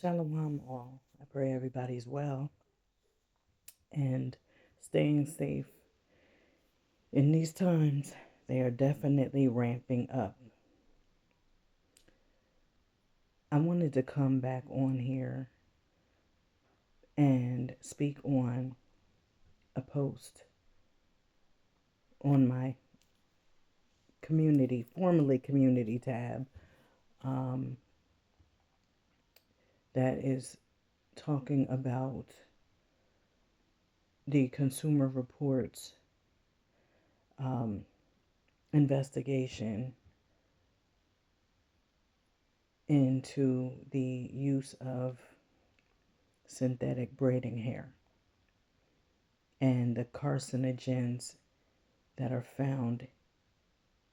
Shalom all. I pray everybody's well and staying safe. In these times, they are definitely ramping up. I wanted to come back on here and speak on a post on my formerly community tab, um, that is talking about the Consumer Reports investigation into the use of synthetic braiding hair and the carcinogens that are found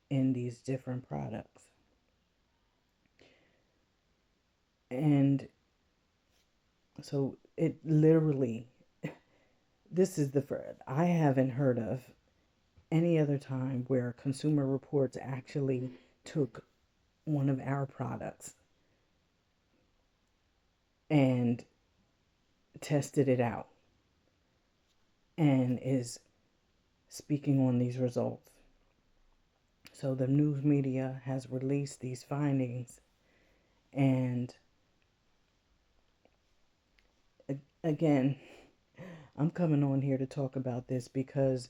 in these different products. And so it literally, this is the first, I haven't heard of any other time where Consumer Reports actually took one of our products and tested it out and is speaking on these results. So the news media has released these findings, and again, I'm coming on here to talk about this because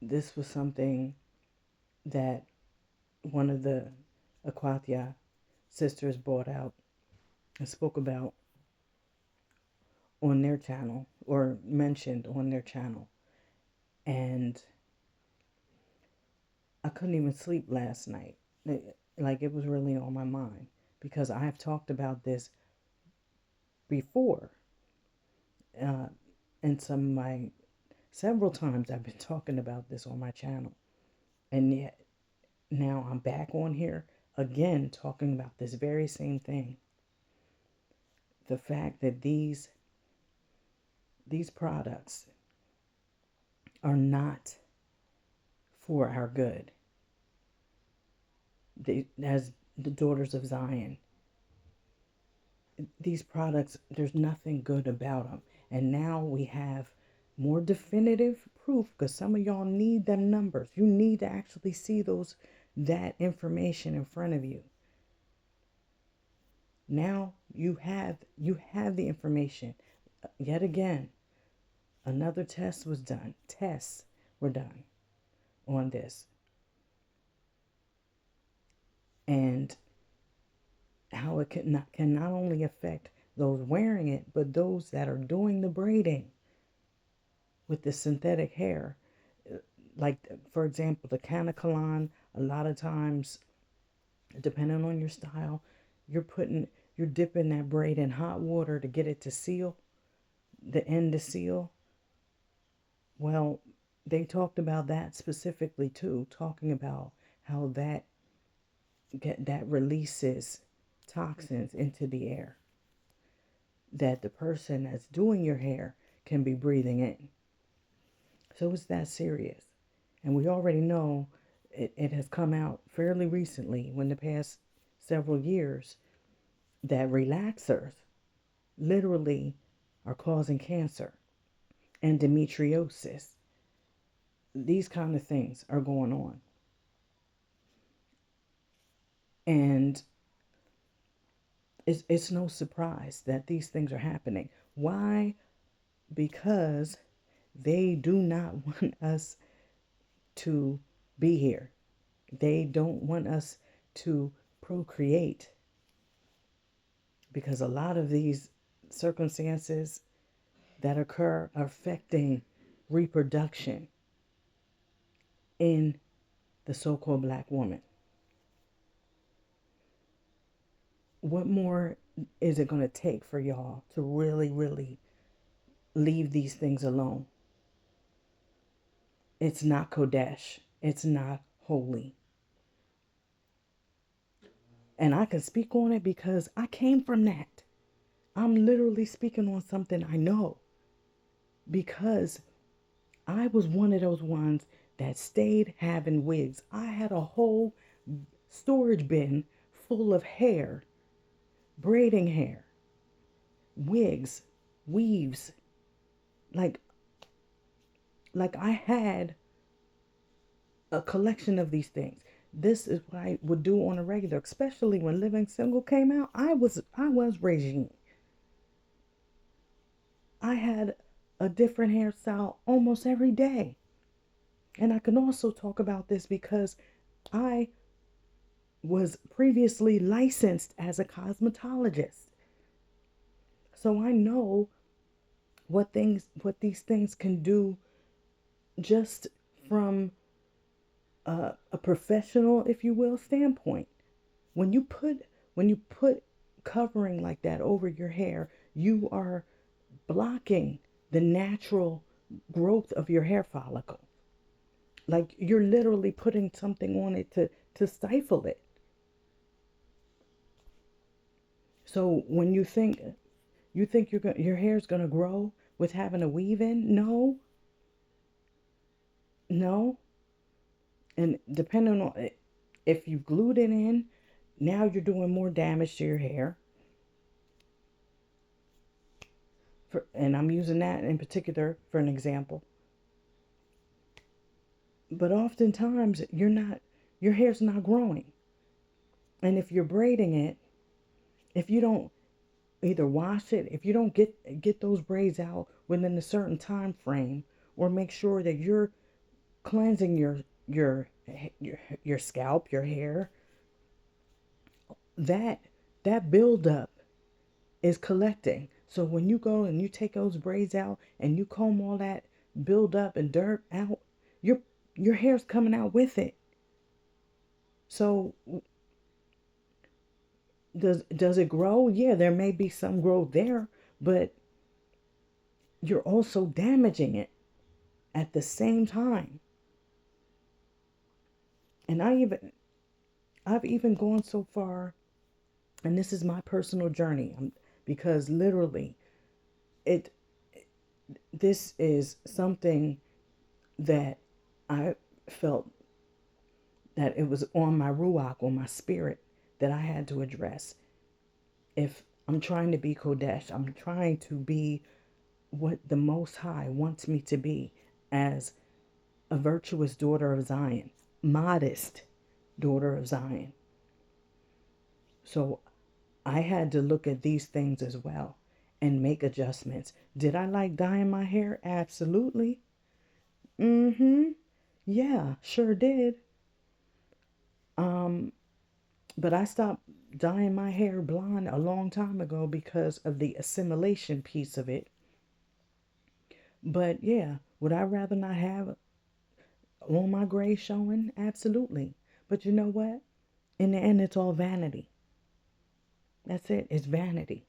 this was something that one of the UTEriKiYah sisters brought out and spoke about on their channel, or mentioned on their channel. And I couldn't even sleep last night. Like, it was really on my mind because I have talked about this before. And several times I've been talking about this on my channel. And yet now I'm back on here again talking about this very same thing. The fact that these products are not for our good. As the daughters of Zion, these products, there's nothing good about them. And now we have more definitive proof, because some of y'all need them numbers. You need to actually see that information in front of you. Now you have the information. Yet again, another test was done. Tests were done on this. And how it can not only affect those wearing it, but those that are doing the braiding with the synthetic hair. Like, for example, the canacolon, a lot of times, depending on your style, you're dipping that braid in hot water to get it to seal, the end to seal. Well, they talked about that specifically too, talking about how that releases toxins into the air that the person that's doing your hair can be breathing in. So it's that serious. And we already know it has come out fairly recently, in the past several years, that relaxers literally are causing cancer, endometriosis. These kind of things are going on. And it's no surprise that these things are happening. Why? Because they do not want us to be here. They don't want us to procreate, because a lot of these circumstances that occur are affecting reproduction in the so-called black woman. What more is it going to take for y'all to really, really leave these things alone? It's not Qodesh. It's not holy. And I can speak on it because I came from that. I'm literally speaking on something I know, because I was one of those ones that stayed having wigs. I had a whole storage bin full of hair braiding hair, wigs, weaves. Like like I had a collection of these things. This is what I would do on a regular, especially when Living Single came out. I was regime. I had a different hairstyle almost every day. And I can also talk about this because I was previously licensed as a cosmetologist. So I know what these things can do just from a professional, if you will, standpoint. When you put when you put covering like that over your hair, you are blocking the natural growth of your hair follicle. Like you're literally putting something on it to stifle it. So when you think your hair's gonna grow with having a weave in, no, no. And depending on it, if you glued it in, now you're doing more damage to your hair. And I'm using that in particular for an example. But oftentimes your hair's not growing. And if you're braiding it, if you don't either wash it, if you don't get those braids out within a certain time frame, or make sure that you're cleansing your scalp, your hair, that that buildup is collecting. So when you go and you take those braids out and you comb all that buildup and dirt out, your your hair's coming out with it. So does it grow? Yeah, there may be some growth there, but you're also damaging it at the same time. And I've even gone so far, and this is my personal journey, because literally it this is something that I felt that it was on my ruach, on my spirit, that I had to address. If I'm trying to be Qodesh, I'm trying to be what the Most High wants me to be as a virtuous daughter of Zion, modest daughter of Zion. So I had to look at these things as well and make adjustments. Did I like dyeing my hair? Absolutely. Mm-hmm. Yeah, sure did. Um, but I stopped dyeing my hair blonde a long time ago because of the assimilation piece of it. But yeah, would I rather not have all my gray showing? Absolutely. But you know what? In the end, it's all vanity. That's it. It's vanity.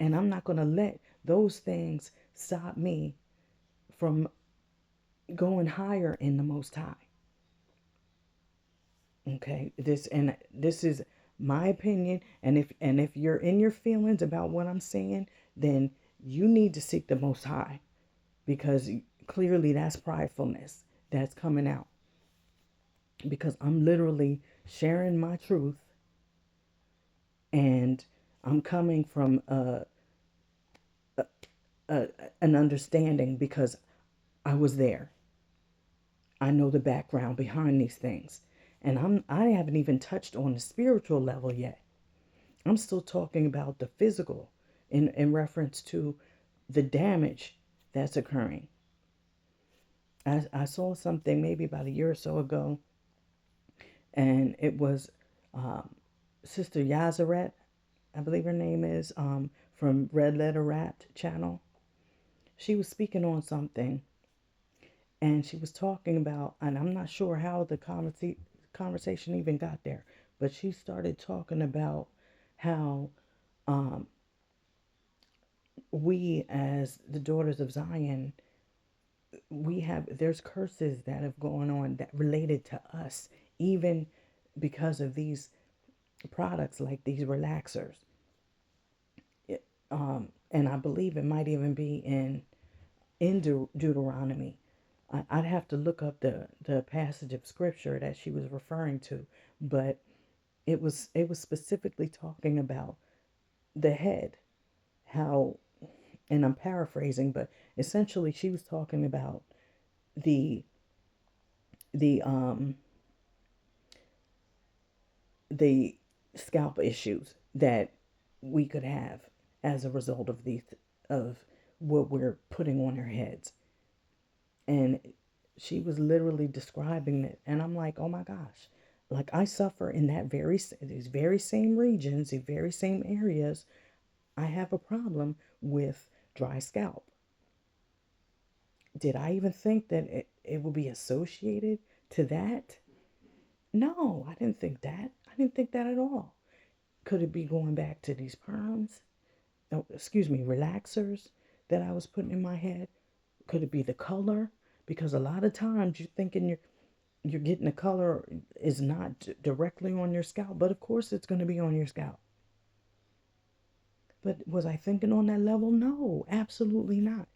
And I'm not going to let those things stop me from going higher in the Most High. Okay? This is my opinion, and if you're in your feelings about what I'm saying, then you need to seek the Most High, because clearly that's pridefulness that's coming out, because I'm literally sharing my truth, and I'm coming from an understanding because I was there. I know the background behind these things. And I haven't even touched on the spiritual level yet. I'm still talking about the physical in reference to the damage that's occurring. I saw something maybe about a year or so ago, and it was um, Sister Yazaret, I believe her name is, from Red Letter Rat channel. She was speaking on something, and she was talking about, and I'm not sure how the conversation even got there, but she started talking about how um, we, as the daughters of Zion, there's curses that have gone on that related to us, even because of these products like these relaxers. And I believe it might even be in Deuteronomy. I'd have to look up the passage of scripture that she was referring to, but it was specifically talking about the head, how, and I'm paraphrasing, but essentially she was talking about the the um the scalp issues that we could have as a result of these, of what we're putting on our heads. And she was literally describing it, and I'm like, oh my gosh, like I suffer in that these very same regions, the very same areas. I have a problem with dry scalp. Did I even think that it would be associated to that? No, I didn't think that. I didn't think that at all. Could it be going back to these perms? Oh, excuse me, relaxers that I was putting in my head? Could it be the color? Because a lot of times you're thinking you're getting the color is not directly on your scalp, but of course it's going to be on your scalp. But was I thinking on that level? No, absolutely not.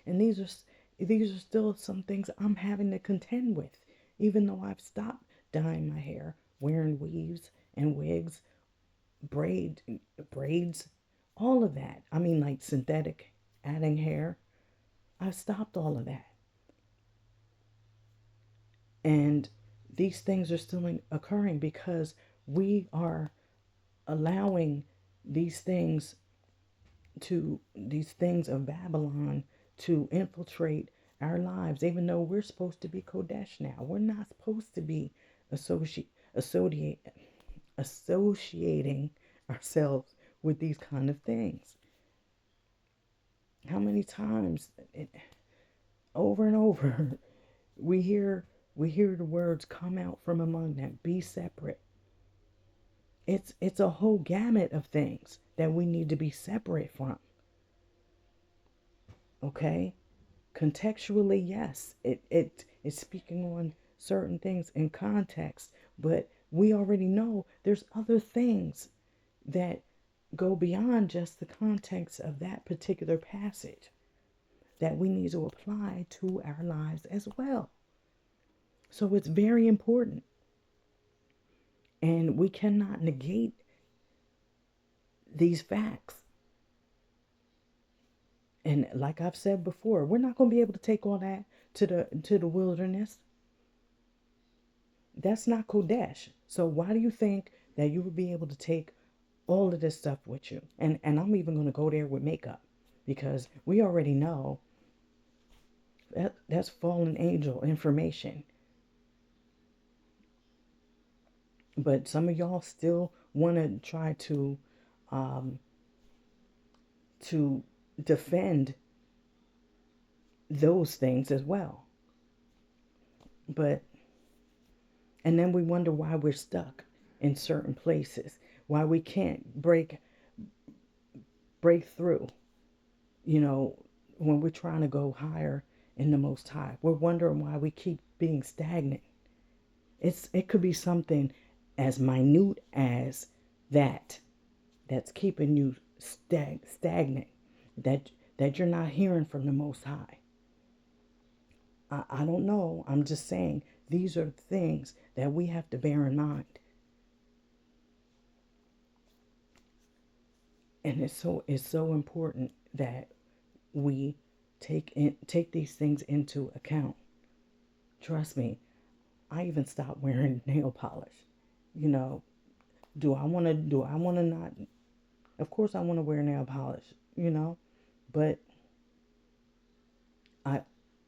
And these are still some things I'm having to contend with, even though I've stopped dyeing my hair, wearing weaves and wigs, braid braids, all of that. I mean, like synthetic, adding hair. I've stopped all of that, and these things are still occurring because we are allowing these things these things of Babylon to infiltrate our lives, even though we're supposed to be Qodesh now. We're not supposed to be associate, associate, associating ourselves with these kind of things. How many times, over and over, we hear we hear the words come out from among them, be separate. It's a whole gamut of things that we need to be separate from. Okay? Contextually, yes, it is speaking on certain things in context, but we already know there's other things that go beyond just the context of that particular passage that we need to apply to our lives as well. So it's very important, and we cannot negate these facts. And like I've said before, we're not going to be able to take all that to the wilderness. That's not Qodesh. So why do you think that you would be able to take all of this stuff with you? And I'm even going to go there with makeup, because we already know that that's fallen angel information. But some of y'all still want to try um, to defend those things as well. But and then we wonder why we're stuck in certain places, why we can't break through, you know, when we're trying to go higher in the Most High. We're wondering why we keep being stagnant. It could be something as minute as that that's keeping you stagnant, that you're not hearing from the Most High. I don't know. I'm just saying these are things that we have to bear in mind. And it's so important that we take these things into account. Trust me, I even stopped wearing nail polish. You know, do I want to not, of course I want to wear nail polish, but I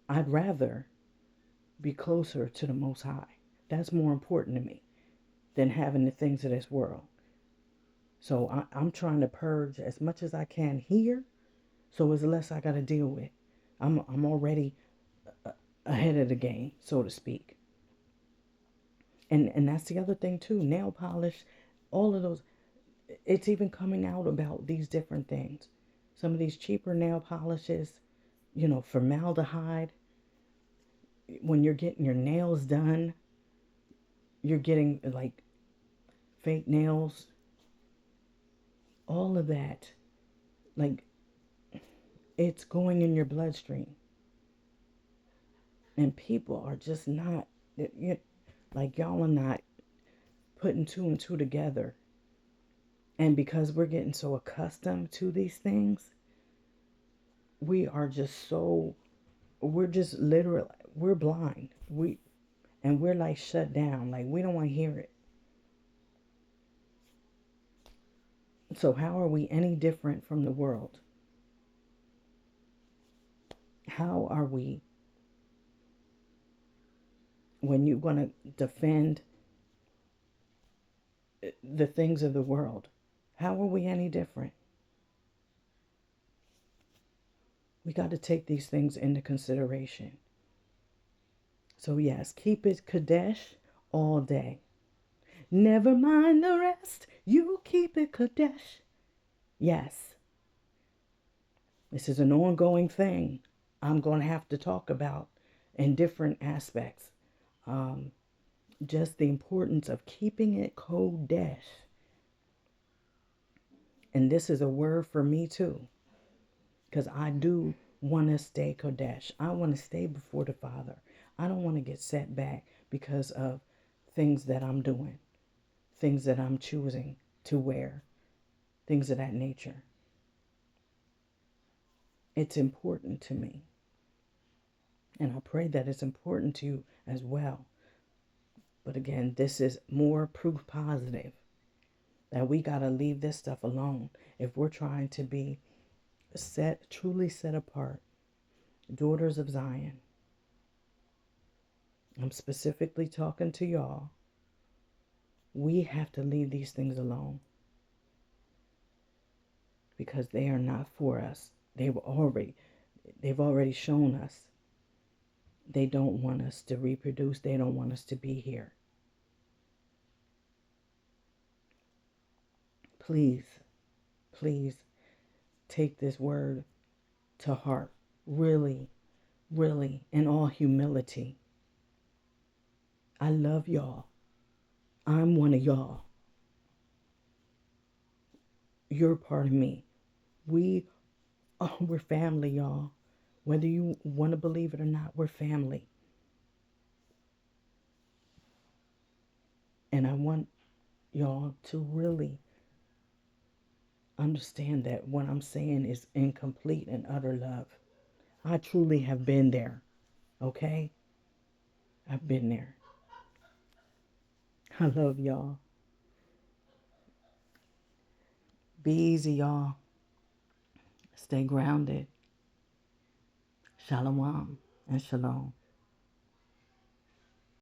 I'd rather be closer to the Most High. That's more important to me than having the things of this world. So I'm trying to purge as much as I can here, so it's less I got to deal with. I'm already ahead of the game, so to speak. And that's the other thing too. Nail polish, all of those. It's even coming out about these different things. Some of these cheaper nail polishes, formaldehyde. When you're getting your nails done, you're getting like fake nails. All of that, like, it's going in your bloodstream, and people are just not, like, y'all are not putting two and two together. And because we're getting so accustomed to these things, we are just so, we're just literally, we're blind. And we're like shut down. Like we don't want to hear it. So how are we any different from the world? How are we, when you're going to defend the things of the world, how are we any different? We got to take these things into consideration. So yes, keep it Qodesh all day. Never mind the rest, you keep it Qodesh. Yes, this is an ongoing thing I'm going to have to talk about in different aspects. Just the importance of keeping it Qodesh. And this is a word for me too, because I do want to stay Qodesh. I want to stay before the Father. I don't want to get set back because of things that I'm doing, things that I'm choosing to wear, things of that nature. It's important to me. And I pray that it's important to you as well. But again, this is more proof positive that we got to leave this stuff alone if we're trying to be truly set apart, daughters of Zion. I'm specifically talking to y'all. We have to leave these things alone because they are not for us. They've already shown us they don't want us to reproduce. They don't want us to be here. Please, please take this word to heart. Really, really, in all humility. I love y'all. I'm one of y'all. You're part of me. We're family, y'all. Whether you want to believe it or not, we're family. And I want y'all to really understand that what I'm saying is in complete and utter love. I truly have been there, okay? I've been there. I love y'all. Be easy, y'all. Stay grounded. Shalom and shalom.